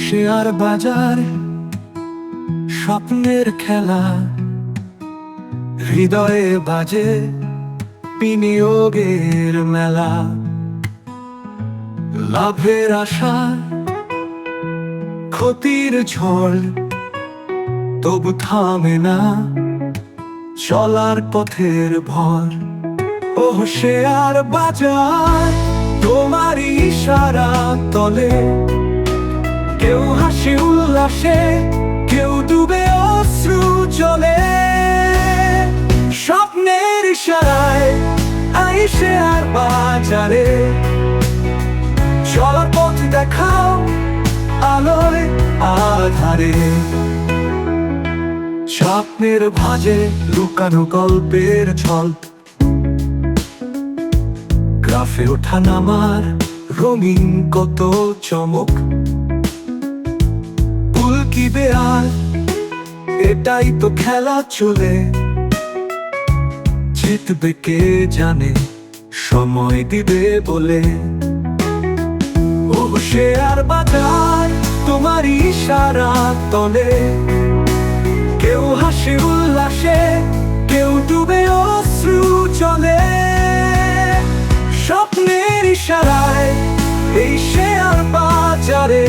Share বাজার স্বপ্নের খেলা, হৃদয়ে বাজে বিনিয়োগের মেলা। লাভের আশা, ক্ষতির ঝড়, তবু থামে না চলার পথের ভর। ও শেয়ার বাজার, তোমার ইশারা তলে কেউ হাসি উল্লাসে, কেউ ডুবে অশ্রু জলে। স্বপ্নের ইশারায় আই শেয়ার বাজারে, চলার পথ দেখাও আলোয় আধারে। স্বপ্নের ভাঁজে লুকানো গল্পের ছল, গ্রাফে ওঠা নামার রঙিন কত চমক। ভুল কি বেয়ার, এটাই তো খেলা চলে। জিতবে কে জানে, সময় দিবে বলে। ও শেয়ার বাজার, তোমার ইশারা তলে কেউ হাসি উল্লাসে, কেউ ডুবে অশ্রু জলে। স্বপ্নের ইশারায় এই শেয়ার বাজারে,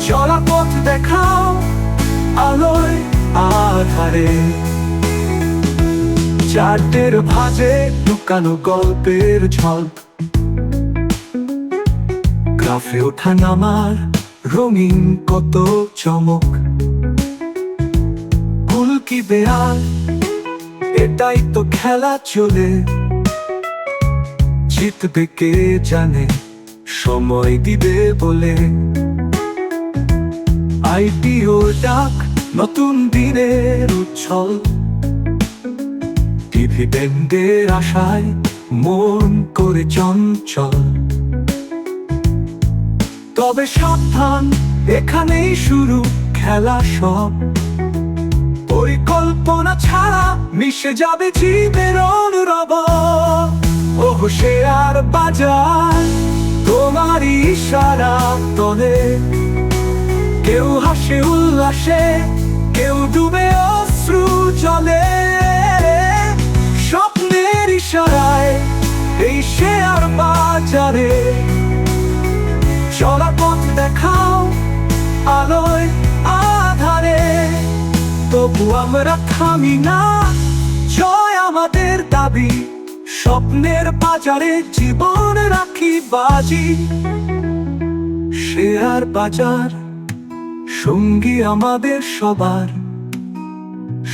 চলা পথ দেখাও আলোয় আধারে। চার্টের ভাঁজে লুকানো গল্পের ঝলক, গ্রাফে ওঠা নামার রঙিন কত চমক। ভুল কি বেয়ার, এটাই তো খেলা চলে। জিতবে কে জানে, সময় দিবে বলে। আইপিও ডাক, নতুন দিনের উচ্ছল, ডিভিডেন্ডের আশায় মন করে চঞ্চল। তবে সাবধান, এখানেই শুরু খেলা সব। পরিকল্পনা ছাড়া মিশে যাবে জীবের অনুরব। ও শেয়ার বাজার, তোমার ইশারা তলে কেউ হাসে উল্লাসে, কেউ ডুবে অশ্রু জলে। স্বপ্নের ইশারায় এই শেয়ার বাজারে, চলা পথ দেখাও আলোয় আধারে। তবু আমরা থামি না, জয় আমাদের দাবি। স্বপ্নের বাজারে জীবন রাখি বাজি। শেয়ার বাজার সঙ্গী আমাদের সবার,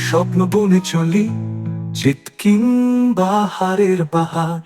স্বপ্ন বুনে চলি জিত কিংবা হারের বাহার।